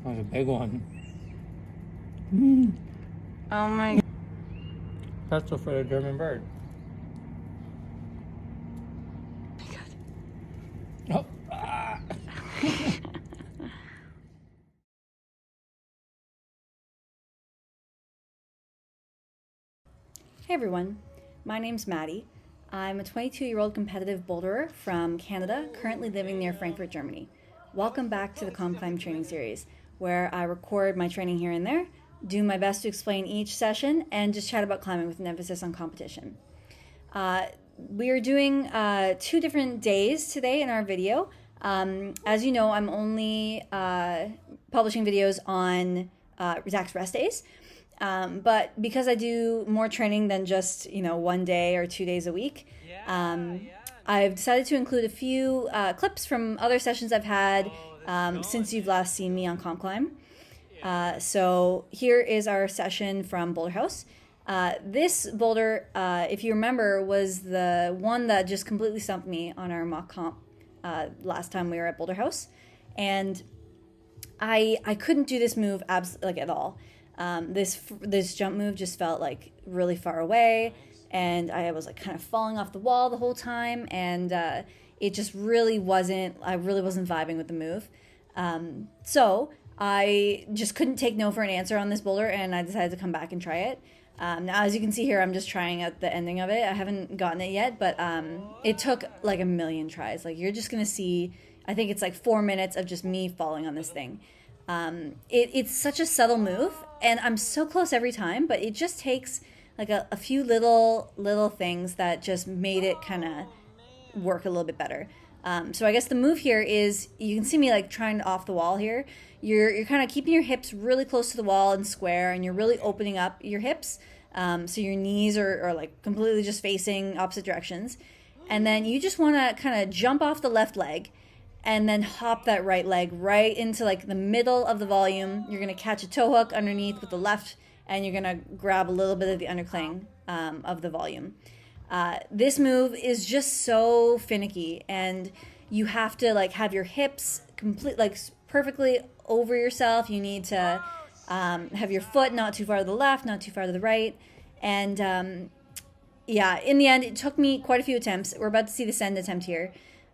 That was a big one. Oh my. Pretzel for the German bird. Oh. Ah. Hey everyone, my name's Maddie. I'm a 22-year-old competitive boulderer from Canada, currently living near Frankfurt, Germany. Welcome back to the COMPCLIMB training series, where I record my training here and there, do my best to explain each session, and just chat about climbing with an emphasis on competition. We are doing 2 different days today in our video. As you know, I'm only publishing videos on Zach's rest days. But because I do more training than just, 1 day or 2 days a week, I've decided to include a few clips from other sessions I've had since you've last seen me on COMPCLIMB. So here is our session from Boulderhaus. This boulder, if you remember, was the one that just completely stumped me on our mock comp last time we were at Boulderhaus. And I couldn't do this move at all. This jump move just felt like really far away, and I was like kind of falling off the wall the whole time, and it just really wasn't, I really wasn't vibing with the move. So I just couldn't take no for an answer on this boulder, and I decided to come back and try it. Now, as you can see here, I'm just trying out the ending of it. I haven't gotten it yet, but it took like a million tries. Like, you're just gonna see, I think it's like 4 minutes of just me falling on this thing. It's such a subtle move, and I'm so close every time, but it just takes like a few little things that just made it kind of work a little bit better. So I guess the move here is, you can see me like trying to off the wall here. You're kind of keeping your hips really close to the wall and square, and you're really opening up your hips. So your knees are like completely just facing opposite directions. And then you just want to kind of jump off the left leg and then hop that right leg right into like the middle of the volume. You're going to catch a toe hook underneath with the left, and you're going to grab a little bit of the undercling of the volume. This move is just so finicky, and you have to like have your hips perfectly over yourself. You need to have your foot not too far to the left, not too far to the right. And yeah, in the end, it took me quite a few attempts. We're about to see the send attempt here.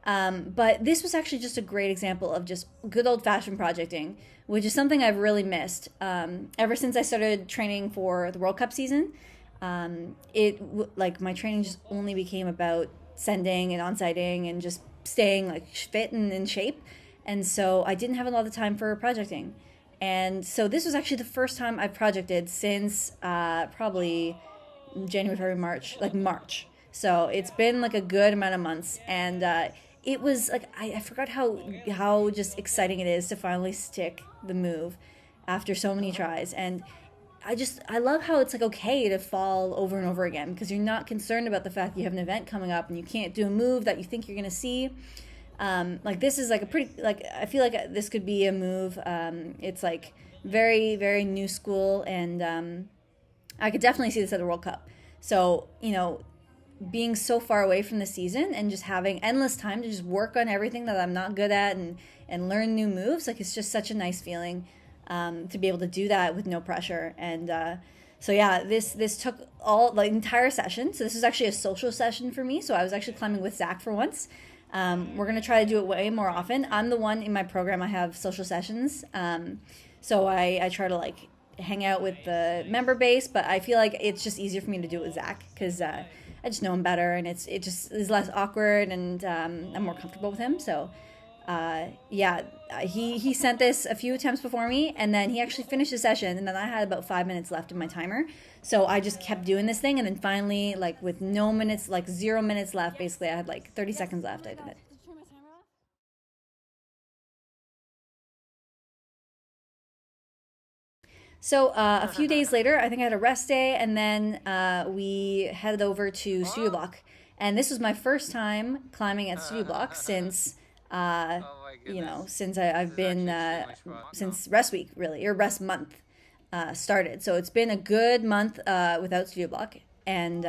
But this was actually just a great example of just good old-fashioned projecting, which is something I've really missed. Ever since I started training for the World Cup season, my training just only became about sending and on-sighting and just staying like fit and in shape. And so I didn't have a lot of time for projecting. And so this was actually the first time I've projected since probably January, February, March. So it's been like a good amount of months, and it was like, I forgot how just exciting it is to finally stick the move after so many tries. And I love how it's like okay to fall over and over again, because you're not concerned about the fact you have an event coming up and you can't do a move that you think you're gonna see. Like, this is like a pretty, like, I feel like this could be a move. It's like very, very new school, and I could definitely see this at the World Cup. So, being so far away from the season and just having endless time to just work on everything that I'm not good at and learn new moves, like, it's just such a nice feeling to be able to do that with no pressure. And so yeah, this took the entire session. So this was actually a social session for me. So I was actually climbing with Zach for once. We're going to try to do it way more often. I'm the one in my program, I have social sessions. So I try to like hang out with the member base, but I feel like it's just easier for me to do it with Zach, because I just know him better, and it just is less awkward, and I'm more comfortable with him. So yeah, he sent this a few attempts before me, and then he actually finished the session, and then I had about 5 minutes left in my timer. So I just kept doing this thing, and then finally, like with no minutes, like 0 minutes left, basically I had like 30 seconds left, I did it. So a few days later, I think I had a rest day, and then we headed over to Studio Bloc. And this was my first time climbing at Studio Bloc since, since I've been, since rest week, really, or rest month started. So it's been a good month without Studio Bloc. And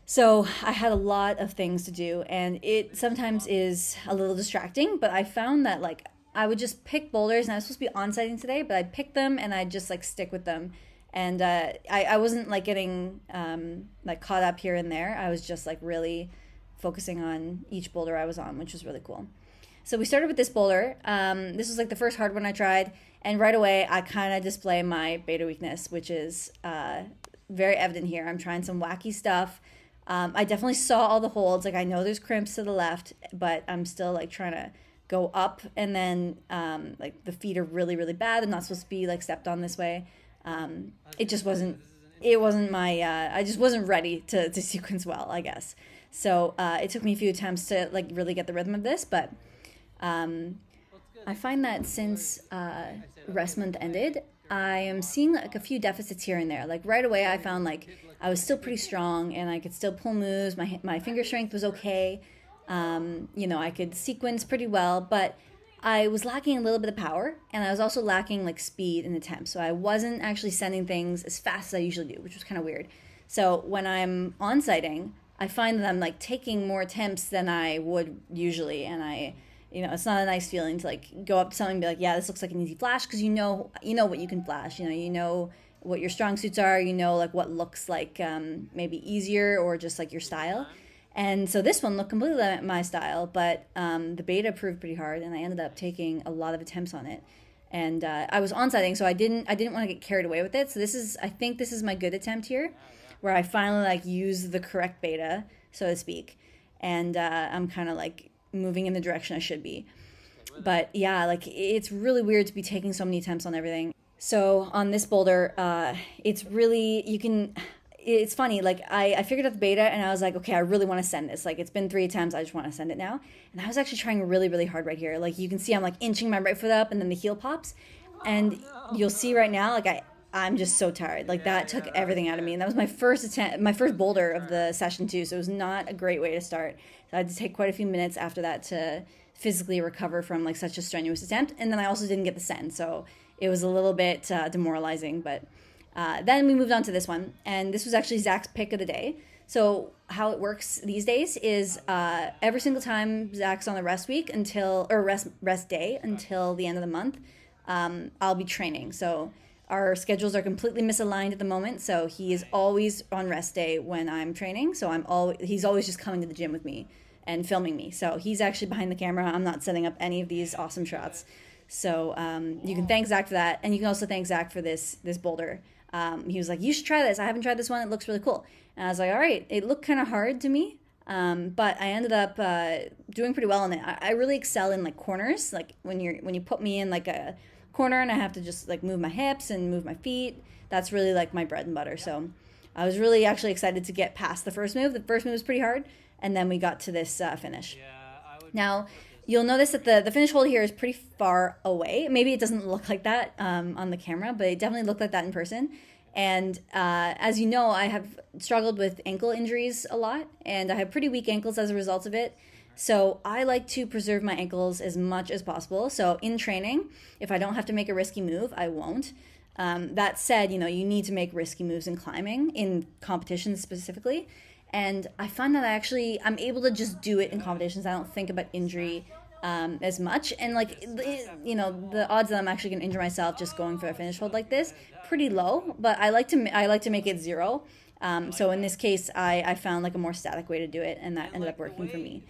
so I had a lot of things to do, and it sometimes is a little distracting, but I found that like I would just pick boulders, and I was supposed to be on-sighting today, but I'd pick them and I'd just like stick with them. And I wasn't like getting like caught up here and there. I was just like really focusing on each boulder I was on, which was really cool. So we started with this boulder. This was like the first hard one I tried, and right away I kind of display my beta weakness, which is very evident here. I'm trying some wacky stuff. I definitely saw all the holds. Like I know there's crimps to the left, but I'm still like trying to go up, and then like the feet are really, really bad. I'm not supposed to be like stepped on this way. It just wasn't. It wasn't my. I just wasn't ready to sequence well, I guess. So it took me a few attempts to like really get the rhythm of this, but I find that since rest month ended, I am seeing like a few deficits here and there. Like right away, I found like I was still pretty strong and I could still pull moves. My finger strength was okay. You know, I could sequence pretty well, but I was lacking a little bit of power, and I was also lacking like speed in attempts. So I wasn't actually sending things as fast as I usually do, which was kind of weird. So when I'm on sighting, I find that I'm like taking more attempts than I would usually, and you know, it's not a nice feeling to like go up to something and be like, yeah, this looks like an easy flash, because you know what you can flash. You know what your strong suits are. You know like what looks like maybe easier or just like your style. And so this one looked completely like my style, but the beta proved pretty hard, and I ended up taking a lot of attempts on it. And I was on-sighting, so I didn't want to get carried away with it. So I think this is my good attempt here, where I finally like use the correct beta, so to speak, and I'm kind of like moving in the direction I should be. But yeah, like it's really weird to be taking so many attempts on everything. So on this boulder, it's really, it's funny, like I figured out the beta and I was like, okay, I really want to send this. Like it's been 3 attempts, I just want to send it now. And I was actually trying really, really hard right here. Like you can see I'm like inching my right foot up, and then the heel pops. And you'll see right now, like I'm just so tired. Like that took everything out of me. And that was my first attempt, my first boulder of the session too. So it was not a great way to start. So I had to take quite a few minutes after that to physically recover from like such a strenuous attempt. And then I also didn't get the send. So it was a little bit demoralizing, but then we moved on to this one. And this was actually Zach's pick of the day. So how it works these days is every single time Zach's on the rest day until the end of the month, I'll be training. So our schedules are completely misaligned at the moment, so he is always on rest day when I'm training. So he's always just coming to the gym with me and filming me. So he's actually behind the camera. I'm not setting up any of these awesome shots. So you can thank Zach for that, and you can also thank Zach for this boulder. He was like, "You should try this. I haven't tried this one. It looks really cool." And I was like, "All right." It looked kind of hard to me, but I ended up doing pretty well in it. I really excel in like corners, like when you put me in like a corner and I have to just like move my hips and move my feet. That's really like my bread and butter. So I was really actually excited to get past the first move. The first move was pretty hard, and then we got to this finish. Now you'll notice that the finish hold here is pretty far away. Maybe it doesn't look like that on the camera, but it definitely looked like that in person. And as you know, I have struggled with ankle injuries a lot, and I have pretty weak ankles as a result of it. So I like to preserve my ankles as much as possible. So in training, if I don't have to make a risky move, I won't. That said, you need to make risky moves in climbing, in competitions specifically. And I find that I'm able to just do it in competitions. I don't think about injury as much. And like, the odds that I'm actually going to injure myself just going for a finish hold like this, pretty low. But I like to make it 0. So in this case, I found like a more static way to do it, and that ended up working for me.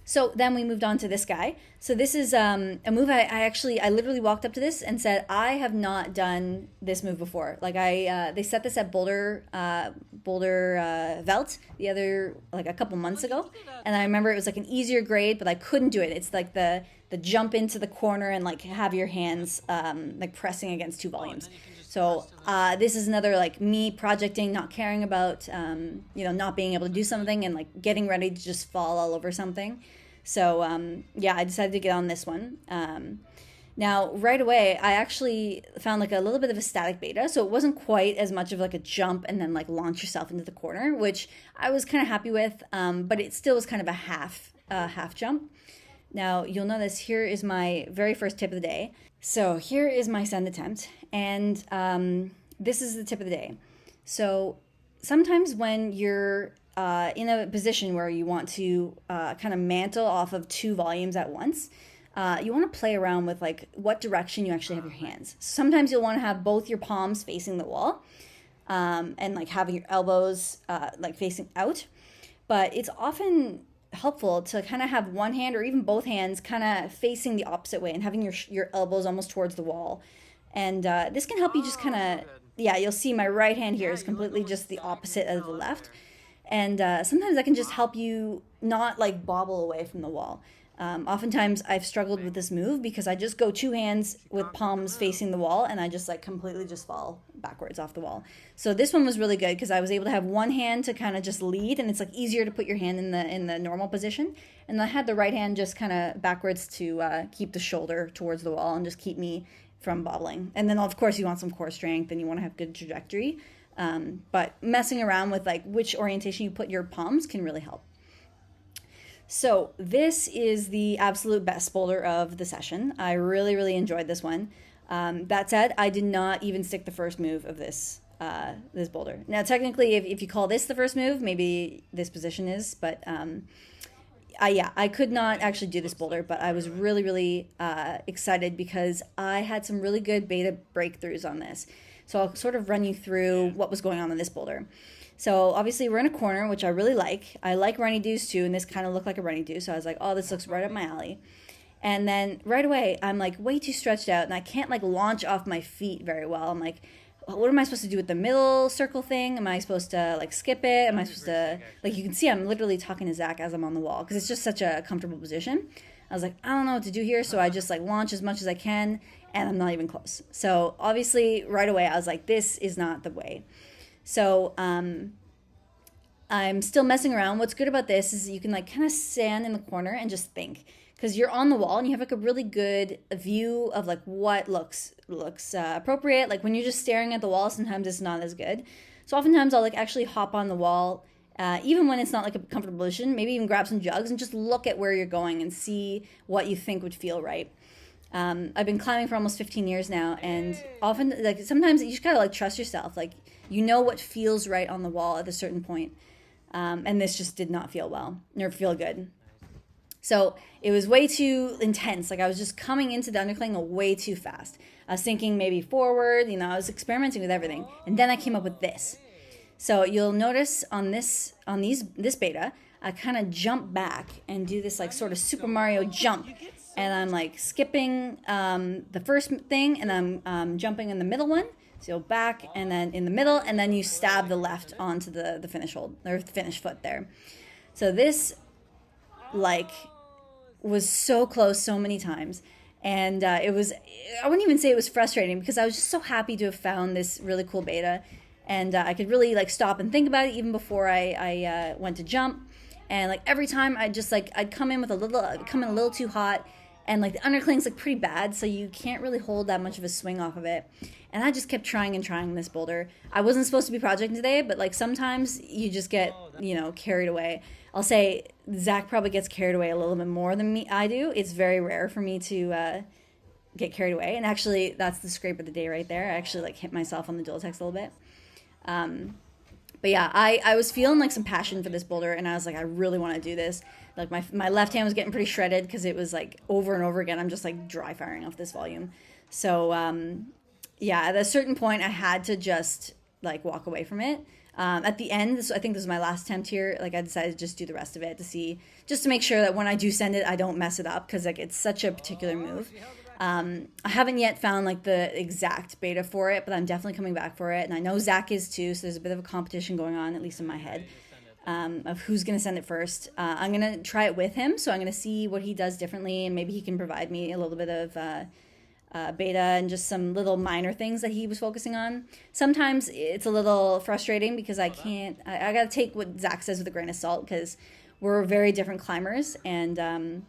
So then we moved on to this guy. So this is a move I literally walked up to this and said, I have not done this move before. Like they set this at Boulder Velt a couple months ago, and I remember it was like an easier grade, but I couldn't do it. It's like the jump into the corner and like have your hands like pressing against 2 volumes. So this is another like me projecting, not caring about not being able to do something and like getting ready to just fall all over something. So I decided to get on this one. Now right away I actually found like a little bit of a static beta, so it wasn't quite as much of like a jump and then like launch yourself into the corner, which I was kind of happy with, but it still was kind of a half jump. Now you'll notice here is my very first tip of the day. So here is my send attempt, and this is the tip of the day. So sometimes when you're in a position where you want to kind of mantle off of 2 volumes at once, you want to play around with like what direction you actually have your hands. Sometimes you'll want to have both your palms facing the wall, and like having your elbows like facing out. But it's often helpful to kind of have one hand or even both hands kind of facing the opposite way and having your elbows almost towards the wall. And this can help you just kind of, yeah, you'll see my right hand here is completely just the opposite of the left. And sometimes that can just help you not like bobble away from the wall. Oftentimes I've struggled with this move because I just go two hands with palms facing the wall and I just like completely just fall backwards off the wall. So this one was really good because I was able to have one hand to kind of just lead, and it's like easier to put your hand in the normal position. And I had the right hand just kind of backwards to keep the shoulder towards the wall and just keep me from bobbling. And then of course you want some core strength and you want to have good trajectory. But messing around with like which orientation you put your palms can really help. So this is the absolute best boulder of the session. I really, really enjoyed this one. That said, I did not even stick the first move of this this boulder. Now, technically, if you call this the first move, maybe this position is, but I could not actually do this boulder, but I was really, really excited because I had some really good beta breakthroughs on this. So I'll sort of run you through what was going on this boulder. So obviously we're in a corner, which I really like. I like runny doos too, and this kind of looked like a runny do. So I was like, oh, this looks right up my alley. And then right away, I'm like way too stretched out, and I can't like launch off my feet very well. I'm like, what am I supposed to do with the middle circle thing? Am I supposed to like skip it? Am I supposed to, like, you can see I'm literally talking to Zach as I'm on the wall because it's just such a comfortable position. I was like, I don't know what to do here. So I just like launch as much as I can, and I'm not even close. So obviously right away, I was like, this is not the way. So I'm still messing around. What's good about this is you can like kind of stand in the corner and just think, because you're on the wall and you have like a really good view of like what looks appropriate. Like when you're just staring at the wall, sometimes it's not as good. So oftentimes I'll like actually hop on the wall, even when it's not like a comfortable position, maybe even grab some jugs and just look at where you're going and see what you think would feel right. I've been climbing for almost 15 years now, and often like sometimes you just gotta like trust yourself. Like you know what feels right on the wall at a certain point. And this just did not feel well or feel good. So it was way too intense. Like I was just coming into the undercling way too fast. I was thinking maybe forward, I was experimenting with everything. And then I came up with this. So you'll notice on this beta, I kind of jump back and do this like sort of Super Mario jump. And I'm like skipping the first thing, and I'm jumping in the middle one. So back and then in the middle, and then you stab the left onto the finish hold or the finish foot there. So this like was so close so many times, and I wouldn't even say it was frustrating because I was just so happy to have found this really cool beta, and I could really like stop and think about it even before I went to jump. And like every time I'd come in a little too hot, and like the undercling's like pretty bad, so you can't really hold that much of a swing off of it. And I just kept trying this boulder. I wasn't supposed to be projecting today, but like sometimes you just get, carried away. I'll say Zach probably gets carried away a little bit more than I do. It's very rare for me to get carried away. And actually, that's the scrape of the day right there. I actually like hit myself on the dual text a little bit. But yeah, I was feeling like some passion for this boulder, and I was like, I really want to do this. Like my left hand was getting pretty shredded because it was like over and over again. I'm just like dry firing off this volume. So yeah, at a certain point, I had to just like walk away from it. At the end, I think this was my last attempt here. Like I decided to just do the rest of it just to make sure that when I do send it, I don't mess it up because like it's such a particular move. I haven't yet found like the exact beta for it, but I'm definitely coming back for it. And I know Zach is too, so there's a bit of a competition going on, at least in my head, of who's going to send it first. I'm going to try it with him, so I'm going to see what he does differently, and maybe he can provide me a little bit of beta and just some little minor things that he was focusing on. Sometimes it's a little frustrating because I got to take what Zach says with a grain of salt because we're very different climbers, and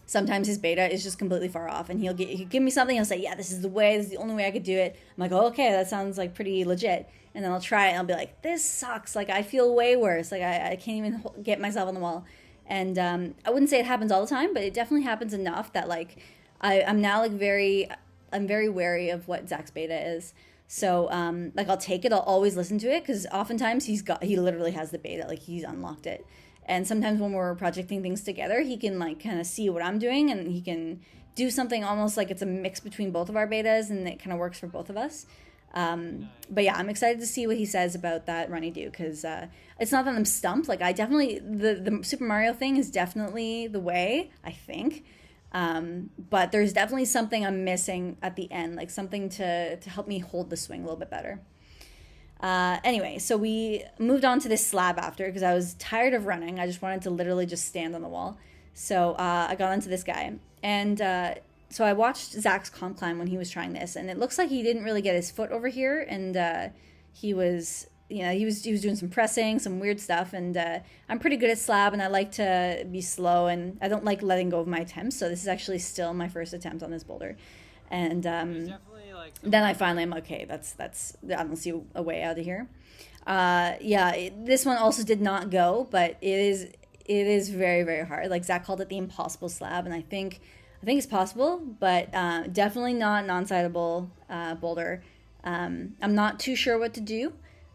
sometimes his beta is just completely far off, and he'll give me something. He'll say, yeah, this is the only way I could do it. I'm like, oh, okay, that sounds like pretty legit. And then I'll try it, and I'll be like, this sucks. Like, I feel way worse. Like, I can't even get myself on the wall. And I wouldn't say it happens all the time, but it definitely happens enough that, like, I'm now, like, I'm very wary of what Zach's beta is. So, like, I'll take it. I'll always listen to it, because oftentimes he literally has the beta. Like, he's unlocked it. And sometimes when we're projecting things together, he can like kind of see what I'm doing, and he can do something almost like it's a mix between both of our betas, and it kind of works for both of us. But yeah, I'm excited to see what he says about that runny do, because it's not that I'm stumped. Like, I definitely, the Super Mario thing is definitely the way, I think. But there's definitely something I'm missing at the end, like something to help me hold the swing a little bit better. Anyway, so we moved on to this slab after, because I was tired of running. I just wanted to literally just stand on the wall. So I got onto this guy. And so I watched Zach's comp climb when he was trying this, and it looks like he didn't really get his foot over here, and he was doing some pressing, some weird stuff, and I'm pretty good at slab, and I like to be slow, and I don't like letting go of my attempts, so this is actually still my first attempt on this boulder. And then I finally am okay, that's I don't see a way out of here. This one also did not go, but it is very, very hard. Like, Zach called it the impossible slab, and I think it's possible, but definitely not non-sidable boulder. I'm not too sure what to do.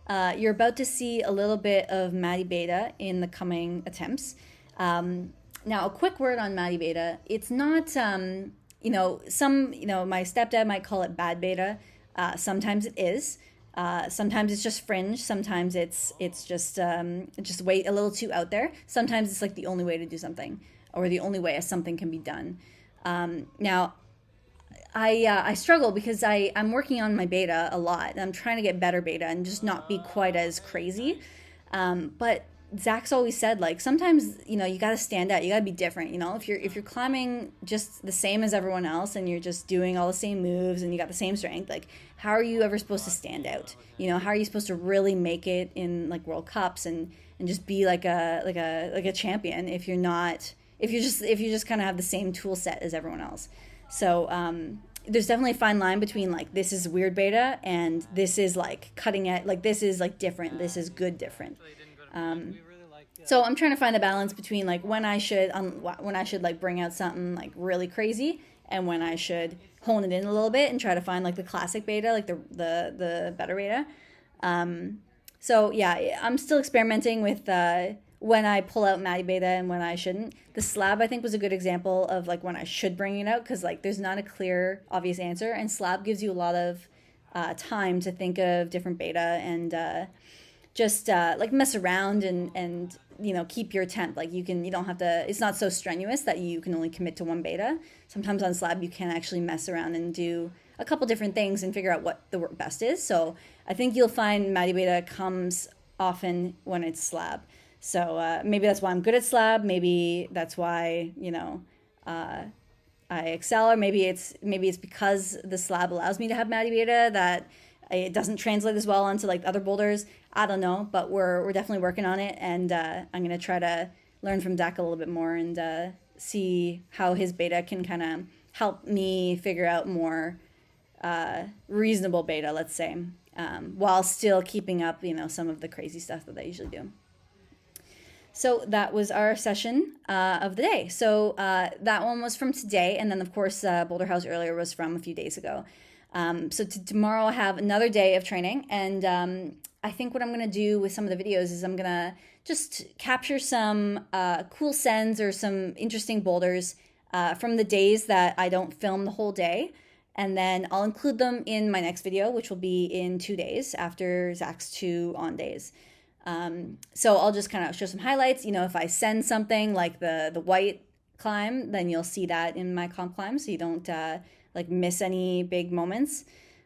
You're about to see a little bit of Maddie Beta in the coming attempts. Now, a quick word on Maddie Beta. It's not, my stepdad might call it bad beta. Sometimes it is. Sometimes it's just fringe. Sometimes it's just way a little too out there. Sometimes it's like the only way to do something, or the only way something can be done. Now, I struggle because I'm working on my beta a lot, and I'm trying to get better beta and just not be quite as crazy. But Zach's always said, like, sometimes, you got to stand out. You got to be different. If you're climbing just the same as everyone else, and you're just doing all the same moves, and you got the same strength, like, how are you ever supposed to stand out? How are you supposed to really make it in, like, World Cups and just be like a champion if you just kind of have the same tool set as everyone else? So there's definitely a fine line between, like, this is weird beta like this is like cutting edge, like this is like different, this is good different. So I'm trying to find a balance between, like, when I should like bring out something like really crazy, and when I should hone it in a little bit and try to find, like, the classic beta, like the better beta. So yeah, I'm still experimenting with when I pull out Maddie Beta and when I shouldn't. The slab, I think, was a good example of, like, when I should bring it out, because, like, there's not a clear, obvious answer, and slab gives you a lot of time to think of different beta and just like mess around and keep your attempt. Like, you don't have to, it's not so strenuous that you can only commit to one beta. Sometimes on slab you can actually mess around and do a couple different things and figure out what the best is. So I think you'll find Maddie Beta comes often when it's slab. So maybe that's why I'm good at slab. Maybe that's why I excel, or maybe it's because the slab allows me to have Maddie Beta that it doesn't translate as well onto, like, other boulders. I don't know, but we're definitely working on it, and I'm gonna try to learn from Zach a little bit more and see how his beta can kind of help me figure out more reasonable beta, let's say, while still keeping up some of the crazy stuff that I usually do. So that was our session of the day. So that one was from today, and then, of course, Boulderhaus earlier was from a few days ago. So tomorrow I have another day of training, and I think what I'm going to do with some of the videos is I'm going to just capture some cool sends or some interesting boulders from the days that I don't film the whole day, and then I'll include them in my next video, which will be in 2 days after Zach's 2 on days. So I'll just kind of show some highlights. If I send something like the white climb, then you'll see that in my comp climb, so you don't like miss any big moments.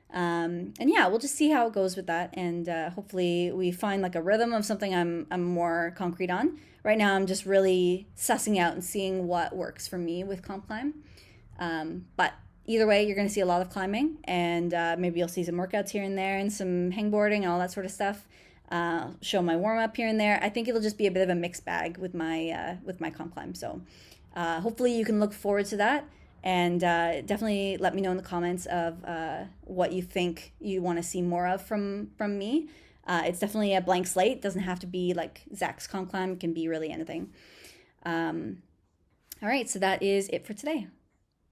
And yeah, we'll just see how it goes with that, and hopefully we find, like, a rhythm of something I'm more concrete on. Right now I'm just really sussing out and seeing what works for me with comp climb. But either way, you're going to see a lot of climbing, and maybe you'll see some workouts here and there and some hangboarding and all that sort of stuff. Show my warm-up here and there. I think it'll just be a bit of a mixed bag with my comp climb. So hopefully you can look forward to that, and definitely let me know in the comments of what you think you want to see more of from me. It's definitely a blank slate. It doesn't have to be like Zach's comp climb. It can be really anything. All right, so that is it for today.